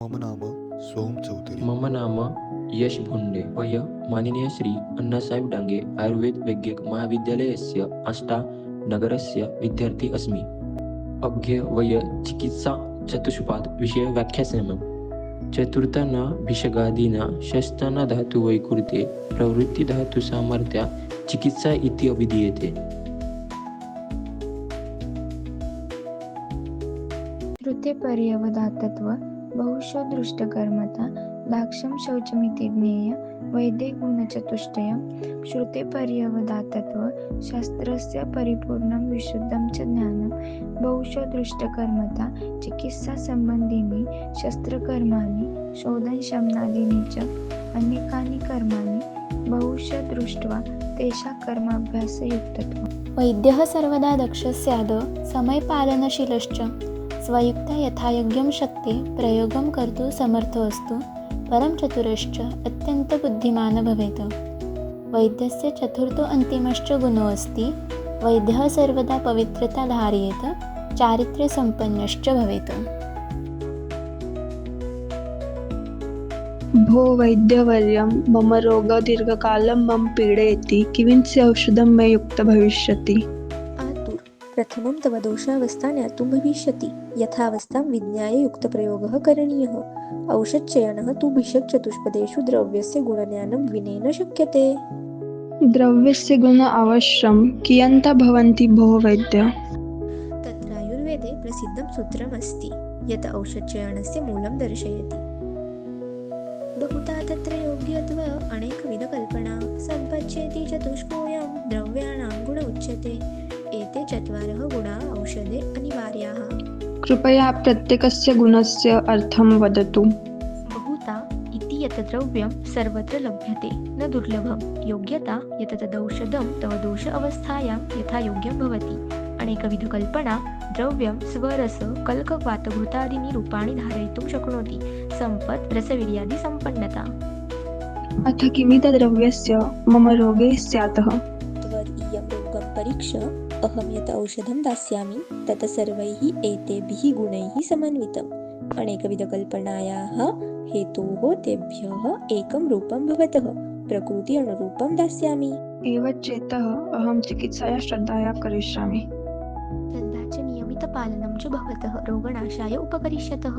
मम नाम सोम चौधरी. मम नाम यश भोंडे. वय माननीय श्री अण्णासाहेब डांगे आयुर्वेद वैद्यक महाविद्यालयस्य नगरस्य विद्यार्थी अस्मि. अभ्य वय चिकित्सा चतुष्पाद विषय व्याख्यास्यामः. चतुर्थना भिषगादीना षष्ठना धातुवैकृते प्रवृत्तिधातुसामर्थ्या चिकित्सा इति अभिधीयते. श्रुतेपर्यवधातत्व बहुशो दृष्टकर्मता दाक्षं शौचमिति ज्ञेय वैदिकगुणचतुष्टयं श्रुतेपर्यवधातत्व शास्त्रस्य परिपूर्णं विशुद्धं च ज्ञानं बहुशो दृष्टकर्मता चिकित्सासम्बन्धीनि शस्त्रकर्माणि शोधनशमनादीनि च अनेकानि कर्माणि बहुशः दृष्ट्वा तेषां कर्माभ्यासयुक्तत्वम्. वैद्यः सर्वदा दक्षः स्यात्, समयपालनशीलश्च, स्वयुक्ता यथायोग्यं शक्ति प्रयोगं कर्तुं समर्थो अस्तु, परं चतुरश्च अत्यन्तबुद्धिमान् भवेत्. वैद्यस्य चतुर्थो अन्तिमश्च गुणो अस्ति. वैद्यः सर्वदा पवित्रता धारयेत्, चारित्र्यसम्पन्नश्च भवेत्. भो वैद्यवर्यं मम रोगः दीर्घकालं मम पीडयति, किमिंश्च औषधं मे युक्तं भविष्यति. आतुर प्रथमं तव दोषावस्था ज्ञातुं भविष्यति. यथावस्थां विज्ञाय युक्तप्रयोगः करणीयः. औषधचयनः तु भिषक्चतुष्पदेषु द्रव्यस्य गुणज्ञानं विनेन शक्यते. द्रव्यस्य गुण अवश्यं कियन्ता भवन्ति भो वैद्य. तत्रायुर्वेदे प्रसिद्धं सूत्रमस्ति यत् औषधचयनस्य मूलं दर्शयति. बहुधा तत्र योग्यत्व अनेकविधकल्पना सम्पच्येति चतुष्कोऽयं द्रव्याणां गुण उच्यते. एते चत्वारः गुणा औषधे अनिवार्याः. कृपया प्रत्येकस्य गुणस्य अर्थं वदतु. बहुता इति यत् द्रव्यं सर्वत्र लभ्यते न दुर्लभं. योग्यता यत् तदौषधं तव दोष अवस्थायां यथा योग्यं भवति. अनेकविधकल्पना द्रव्यं स्वरस कल्कवातघृतादीनि रूपाणि धारयितुं शक्नोति. सम्पत् रसवीर्यादि सम्पन्नता. अथ किमितद्रव्यस्य मम रोगे स्यातः. त्वदीयं रोगं परीक्ष्य अहं यत् औषधं दास्यामि तत् सर्वैः एतेभिः गुणैः समन्वितम्. अनेकविधकल्पनायाः हेतोः तेभ्यः एकं रूपं भवतः प्रकृति अनुरूपं दास्यामि. एवं चेतः अहं चिकित्साया श्रद्धया करिष्यामि. श्रद्धा च नियमितपालनं च भवतः रोगनाशाय उपकरिष्यतः.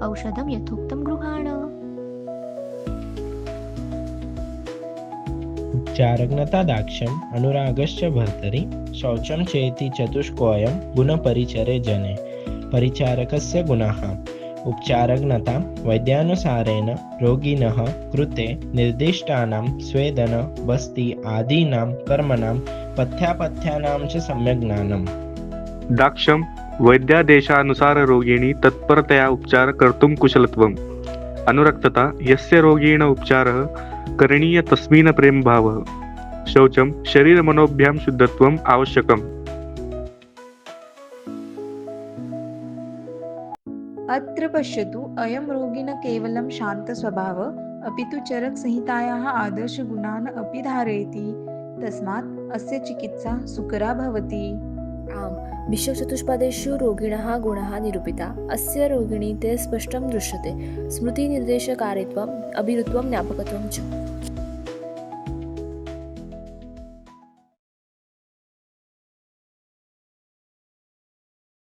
औषधं यथोक्तं गृहाण. उपचारज्ञता दाक्ष्यम् अनुरागश्च भर्तरि शौचं चेति चतुष्कोऽयं गुणपरिचरे जने. परिचारकस्य गुणाः. उपचारज्ञता वैद्यानुसारेण रोगिणः कृते निर्दिष्टानां स्वेदन वस्ति आदीनां कर्मणां पथ्यापथ्यानां च सम्यक् ज्ञानम्. दाक्ष्यं वैद्यादेशानुसार रोगिणी तत्परतया उपचार कर्तुं कुशलत्वम्. अनुरक्तता यस्य रोगीण उपचारः करणीय तस्मिन् प्रेमभावः. शौचं शरीरमनोभ्यां शुद्धत्वम् आवश्यकम्. अत्र पश्यतु, अयं रोगी न केवलं शान्तस्वभावः अपि तु चरकसंहितायाः आदर्शगुणान् अपि धारयति. तस्मात् अस्य चिकित्सा सुकरा भवति. आम्, भिषक्चतुष्पदेषु रोगिणः गुणाः निरूपिता. अस्य रोगिणी ते स्पष्टं दृश्यते. स्मृतिनिर्देशकारित्वम्, अभिरुत्वं, ज्ञापकत्वं च.